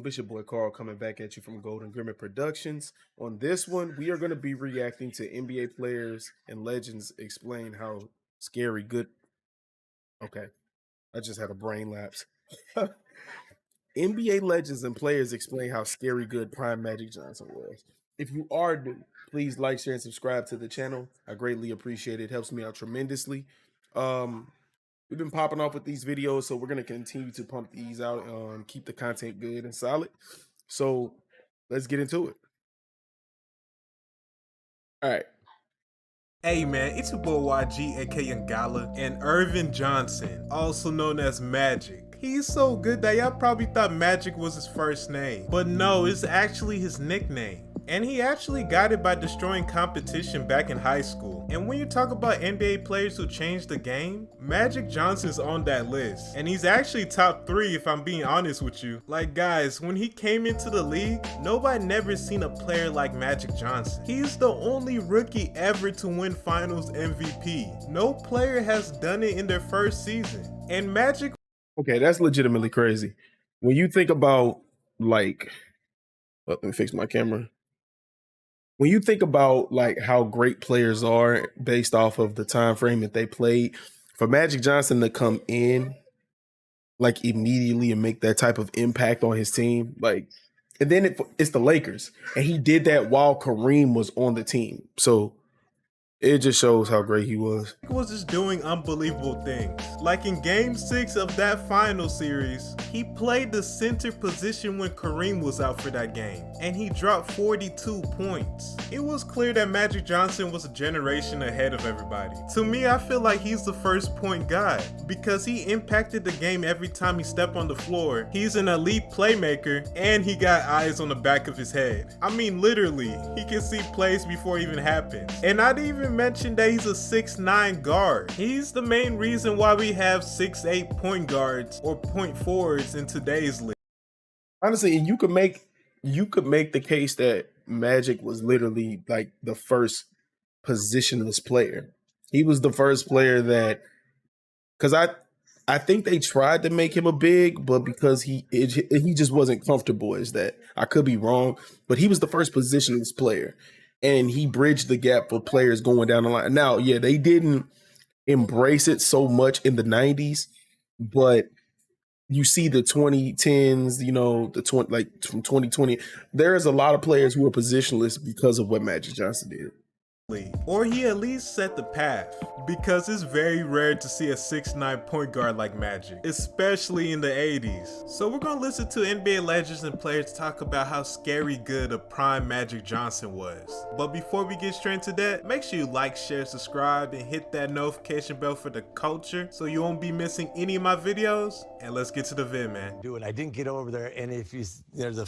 YouTube? It's your boy Carl coming back at you from Golden Grimmett Productions. On this one, we are going to be reacting to NBA players and legends explain how scary good. Okay, I just had a brain lapse. NBA legends and players explain how scary good prime Magic Johnson was. If you are new, please like, share, and subscribe to the channel. I greatly appreciate it. It helps me out tremendously. We've been popping off with these videos, so we're going to continue to pump these out and keep the content good and solid. So let's get into it. All right. Hey man, it's your boy YG aka Ngala and Irvin Johnson, also known as Magic. He's so good that y'all probably thought Magic was his first name, but no, it's actually his nickname. And he actually got it by destroying competition back in high school. And when you talk about NBA players who changed the game, Magic Johnson's on that list. And he's actually top 3 if I'm being honest with you. Like guys, when he came into the league, nobody never seen a player like Magic Johnson. He's the only rookie ever to win Finals MVP. No player has done it in their first season. And Magic... Okay, that's legitimately crazy. When you think about like... let me fix my camera. When you think about like how great players are based off of the time frame that they played, for Magic Johnson to come in like immediately and make that type of impact on his team, like, and then it's the Lakers, and he did that while Kareem was on the team. So it just shows how great he was. He was just doing unbelievable things. Like in game 6 of that final series, he played the center position when Kareem was out for that game, and he dropped 42 points. It was clear that Magic Johnson was a generation ahead of everybody. To me, I feel like he's the first point guy, because he impacted the game every time he stepped on the floor. He's an elite playmaker, and he got eyes on the back of his head. I mean, literally, he can see plays before it even happens. And not even mention that he's a 6'9" guard. He's the main reason why we have 6'8" point guards or point forwards in today's league. Honestly, you could make the case that Magic was literally like the first positionless player. He was the first player that, because I think they tried to make him a big, but because he just wasn't comfortable as that. I could be wrong, but he was the first positionless player. And he bridged the gap for players going down the line. Now, yeah, they didn't embrace it so much in the 90s, but you see the 2010s, you know, like from 2020, there's a lot of players who are positionless because of what Magic Johnson did. Or he at least set the path, because it's very rare to see a 6'9" point guard like Magic, especially in the 80s. So we're gonna listen to NBA legends and players talk about how scary good a prime Magic Johnson was. But before we get straight into that, make sure you like, share, subscribe, and hit that notification bell for the culture so you won't be missing any of my videos. And let's get to the vid, man. Do it. I didn't get over there, and if you, there's a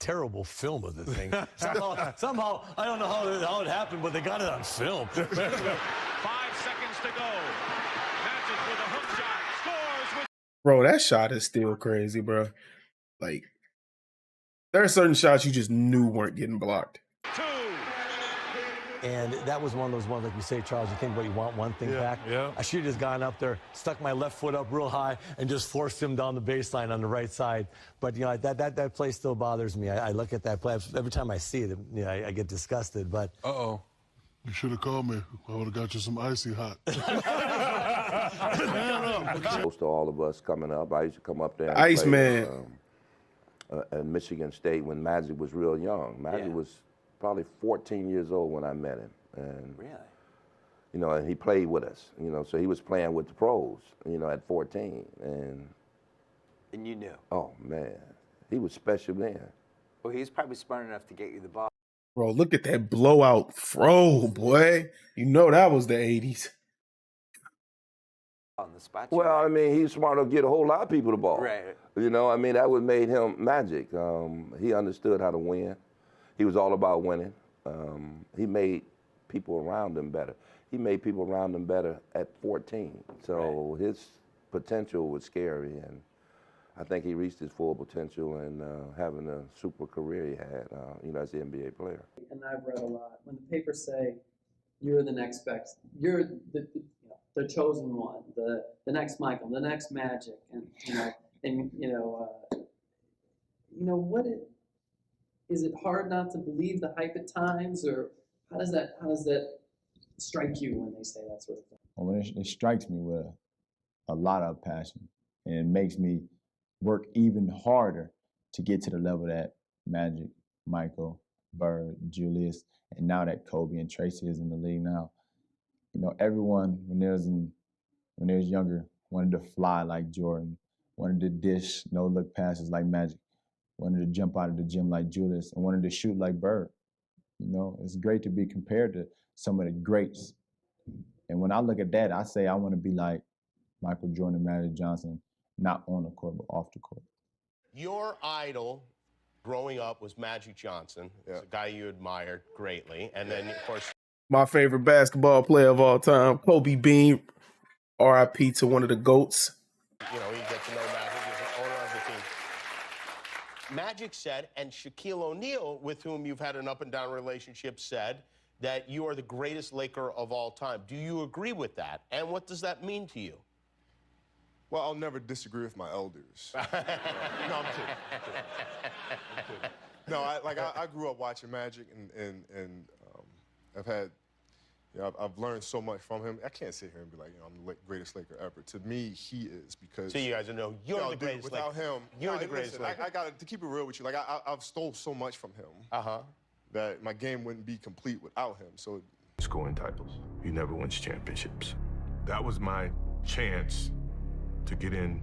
terrible film of the thing. somehow, I don't know how it happened, but they got it on film. 5 seconds to go. Magic with a hook shot. Scores with... Bro, that shot is still crazy, bro. Like, there are certain shots you just knew weren't getting blocked. 2. And that was one of those ones, like you say, Charles, you think about you want one thing back. Yeah. I should have just gone up there, stuck my left foot up real high, and just forced him down the baseline on the right side. But, you know, that play still bothers me. I look at that play. Every time I see it, you know, I get disgusted. But uh-oh. You should have called me. I would have got you some icy hot. Close to all of us coming up. I used to come up there and Iceman. play at Michigan State when Magic was real young. Magic was probably 14 years old when I met him. And, really? you know, and he played with us, you know, so he was playing with the pros, you know, at 14. And you knew? oh, man, he was special then. Well, he's probably smart enough to get you the ball. Bro, look at that blowout throw, boy. You know that was the 80s. On the spot. Well, I mean, he's smart enough to get a whole lot of people the ball. Right. You know, I mean, that what made him Magic. He understood how to win. He was all about winning. He made people around him better. He made people around him better at 14. So his potential was scary, and I think he reached his full potential in having a super career he had, you know, as an NBA player. And I've read a lot. When the papers say you're the next best, you're the chosen one, the next Michael, the next Magic, and Is it hard not to believe the hype at times, or how does that strike you when they say that sort of thing? Well, it strikes me with a lot of passion, and it makes me work even harder to get to the level that Magic, Michael, Bird, Julius, and now that Kobe and Tracy is in the league now. Everyone when they was younger wanted to fly like Jordan, wanted to dish no-look passes like Magic, wanted to jump out of the gym like Julius, and wanted to shoot like Bird. It's great to be compared to some of the greats. And when I look at that, I say I want to be like Michael Jordan and Magic Johnson, not on the court, but off the court. Your idol growing up was Magic Johnson, a guy you admired greatly. And then, of course, My favorite basketball player of all time, Kobe Bean, RIP to one of the GOATs. you get to know Magic as the owner of the team. Magic said, and Shaquille O'Neal, with whom you've had an up-and-down relationship, said that you are the greatest Laker of all time. Do you agree with that? And what does that mean to you? Well, I'll never disagree with my elders. No, I'm kidding. No, I grew up watching Magic, and I've had, I've learned so much from him. I can't sit here and be like, I'm the greatest Laker ever. To me, he is, because. So you guys know you're the greatest Laker. Without him, you're the greatest Laker. I got to keep it real with you. I've stole so much from him. That my game wouldn't be complete without him. So scoring titles, he never wins championships. That was my chance to get in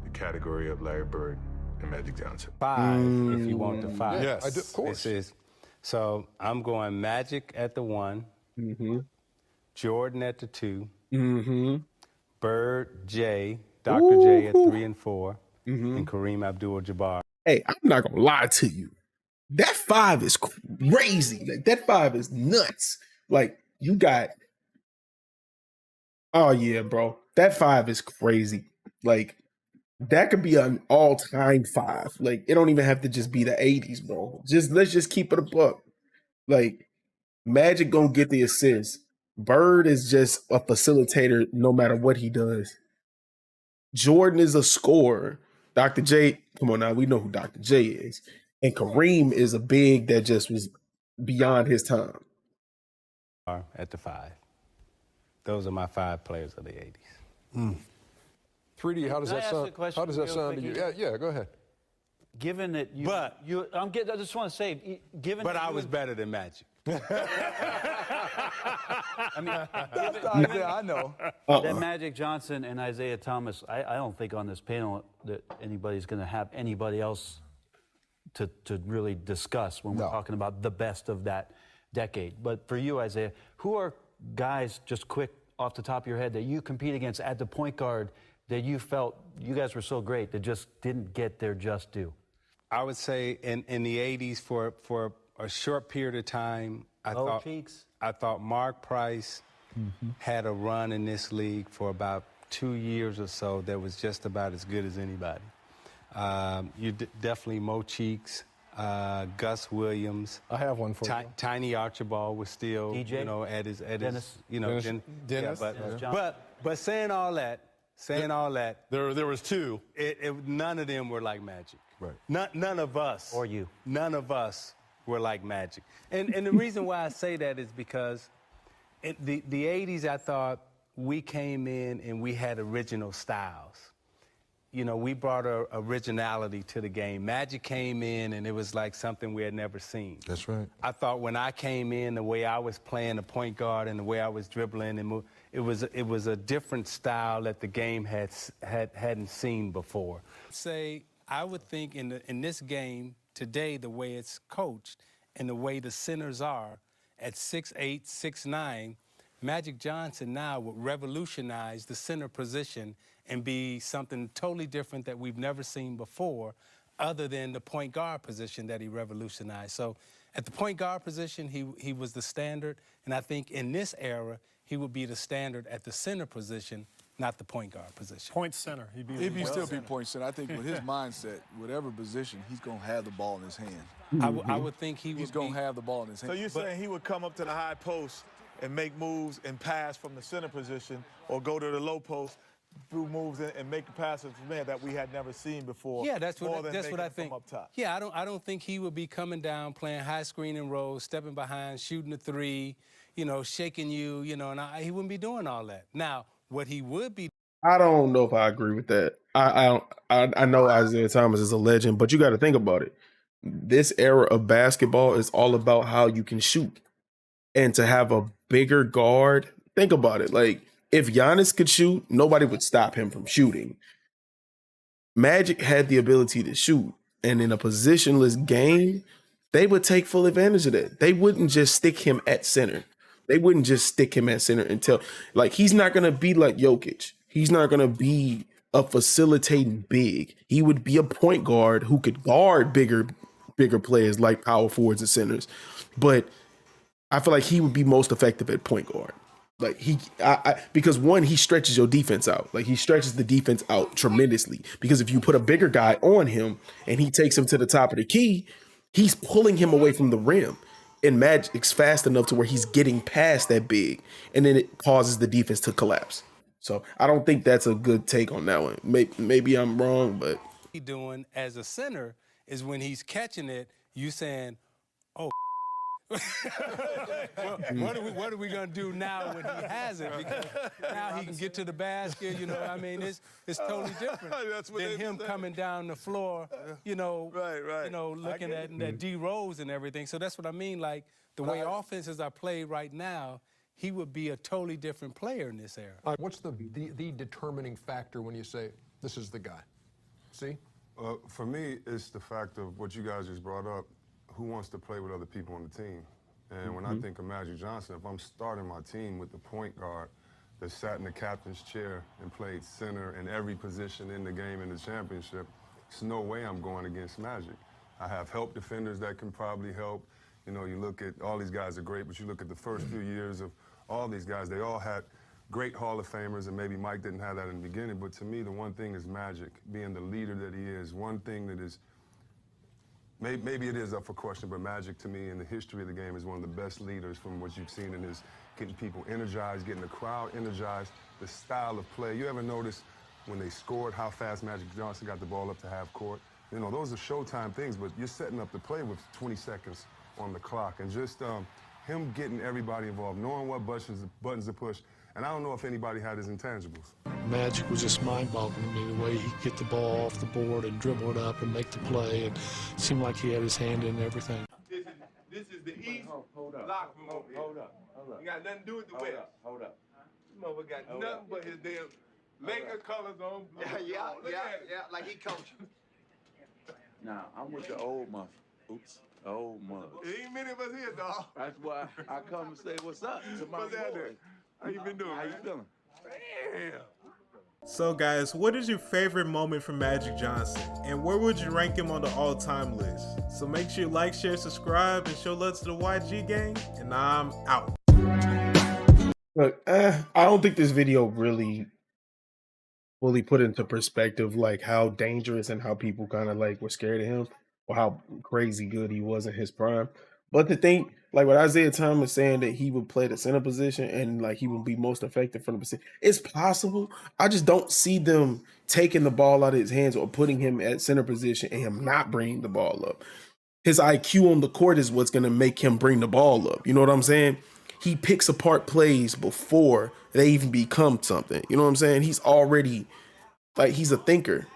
the category of Larry Bird and Magic Johnson. 5, if you want the 5. Yes, I do, of course. So I'm going Magic at the 1, Jordan at the 2, Bird, J, Dr. J at 3 and 4, and Kareem Abdul-Jabbar. Hey, I'm not gonna lie to you. That 5 is crazy. Like, that 5 is nuts. Like, you got. Oh yeah, bro. That 5 is crazy. Like, that could be an all-time 5. Like, it don't even have to just be the 80s, bro. Let's just keep it a buck. Like, Magic gonna get the assist. Bird is just a facilitator no matter what he does. Jordan is a scorer. Dr. J, come on now, we know who Dr. J is. And Kareem is a big that just was beyond his time. At the 5. Those are my 5 players of the 80s. 3D, how does Can I that ask sound? a question How does that real sound to quick? you? Yeah, go ahead. Given that I just want to say, given. But that I you was better than Magic. I mean, I know. That Magic Johnson and Isaiah Thomas, I don't think on this panel that anybody's going to have anybody else to really discuss when we're talking about the best of that decade. But for you, Isaiah, who are guys, just quick off the top of your head, that you compete against at the point guard that you felt you guys were so great that just didn't get their just due? I would say in the 80s for a short period of time, I thought Mark Price had a run in this league for about 2 years or so that was just about as good as anybody. Definitely Mo Cheeks, Gus Williams. I have one for you. Tiny Archibald was still, DJ? at his Dennis? Dennis. But saying all that, there was 2. None of them were like Magic. Right. None of us. Or you. None of us were like Magic. And the reason why I say that is because in the 80s, I thought we came in and we had original styles. We brought originality to the game. Magic came in and it was like something we had never seen. That's right. I thought when I came in, the way I was playing the point guard and the way I was dribbling and moving, it was a different style that the game hadn't seen before. I would think in this game today, the way it's coached and the way the centers are at 6'8", 6'9", Magic Johnson now would revolutionize the center position and be something totally different that we've never seen before, other than the point guard position that he revolutionized. So at the point guard position, he was the standard, and I think in this era, he would be the standard at the center position, not the point guard position. Point center. He'd still be point center. I think with his mindset, whatever position, he's going to have the ball in his hand. I would think he's going to have the ball in his hand. So you're saying he would come up to the high post and make moves and pass from the center position, or go to the low post, through moves and making passes from there that we had never seen before. Yeah, that's more what than that's what I making them think. from up top. Yeah, I don't think he would be coming down, playing high screen and roll, stepping behind, shooting a three, you know, shaking you, you know, and he wouldn't be doing all that. Now, what he would be. I don't know if I agree with that. I know Isaiah Thomas is a legend, but you got to think about it. This era of basketball is all about how you can shoot. And to have a bigger guard, think about it. Like, if Giannis could shoot, nobody would stop him from shooting. Magic had the ability to shoot. And in a positionless game, they would take full advantage of that. They wouldn't just stick him at center. They wouldn't just stick him at center until, like, he's not going to be like Jokic. He's not going to be a facilitating big. He would be a point guard who could guard bigger players like power forwards and centers. But I feel like he would be most effective at point guard. Like because one, he stretches your defense out. Like, he stretches the defense out tremendously. Because if you put a bigger guy on him and he takes him to the top of the key, he's pulling him away from the rim. And Magic's fast enough to where he's getting past that big, and then it causes the defense to collapse. So I don't think that's a good take on that one. Maybe I'm wrong, but He doing as a center is when he's catching it, you saying, oh, what are we gonna do now when he has it? Because now he can get to the basket. You know, I mean, it's totally different than him coming down the floor. You know, right. You know, looking at that D Rose and everything. So that's what I mean. Like, the way offenses are played right now, he would be a totally different player in this era. What's the determining factor when you say this is the guy? See? For me, it's the fact of what you guys just brought up. Who wants to play with other people on the team? And when I think of Magic Johnson, if I'm starting my team with the point guard that sat in the captain's chair and played center in every position in the game in the championship, there's no way I'm going against Magic. I have help defenders that can probably help. You know, you look at all these guys are great, but you look at the first few years of all these guys, they all had great Hall of Famers, and maybe Mike didn't have that in the beginning, but to me, the one thing is Magic, being the leader that he is. One thing that is, maybe it is up for question, but Magic, to me, in the history of the game, is one of the best leaders from what you've seen in his getting people energized, getting the crowd energized, the style of play. You ever notice when they scored how fast Magic Johnson got the ball up to half court? You know, those are Showtime things, but you're setting up the play with 20 seconds on the clock. And just him getting everybody involved, knowing what buttons to push. And I don't know if anybody had his intangibles. Magic was just mind-boggling to me, the way he could get the ball off the board and dribble it up and make the play, and it seemed like he had his hand in everything. This is the East locker room over here. Hold up. You got nothing to do with the West. Hold up. This motherfucker got nothing but his damn Laker colors on. Yeah, like he coached. Nah, I'm with the old mother. Oops. Old mother. There ain't many of us here, dog. That's why I come and say what's up to my What's that boy. there? How you been doing, How man? you feeling? Damn. So guys, what is your favorite moment from Magic Johnson? And where would you rank him on the all-time list? So make sure you like, share, subscribe, and show love to the YG gang. And I'm out. look, I don't think this video really fully put into perspective like how dangerous and how people kind of like were scared of him or how crazy good he was in his prime. But the thing, like what Isaiah Thomas saying that he would play the center position and like he would be most effective from the position, it's possible. I just don't see them taking the ball out of his hands or putting him at center position and him not bringing the ball up. His IQ on the court is what's going to make him bring the ball up. You know what I'm saying? He picks apart plays before they even become something. You know what I'm saying? He's already, like, he's a thinker.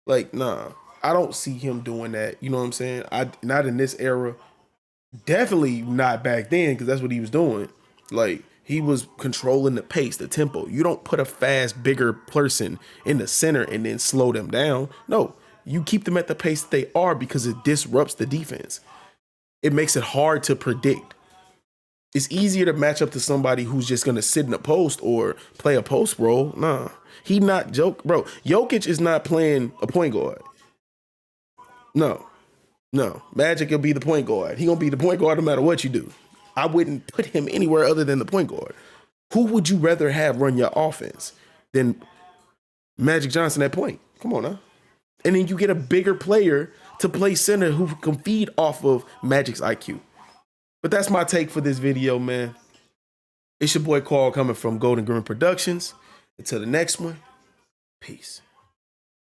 Like, nah, I don't see him doing that. You know what I'm saying? Not in this era. Definitely not back then, because that's what he was doing. Like, he was controlling the pace, the tempo. You don't put a fast, bigger person in the center and then slow them down. No, you keep them at the pace that they are because it disrupts the defense. It makes it hard to predict. It's easier to match up to somebody who's just going to sit in a post or play a post role. Nah, he not joke, bro. Jokic is not playing a point guard. No, Magic will be the point guard. He gonna be the point guard no matter what you do. I wouldn't put him anywhere other than the point guard. Who would you rather have run your offense than Magic Johnson at point? Come on now. And then you get a bigger player to play center who can feed off of Magic's IQ. But that's my take for this video, man. It's your boy Carl coming from Golden Green Productions. Until the next one, Peace.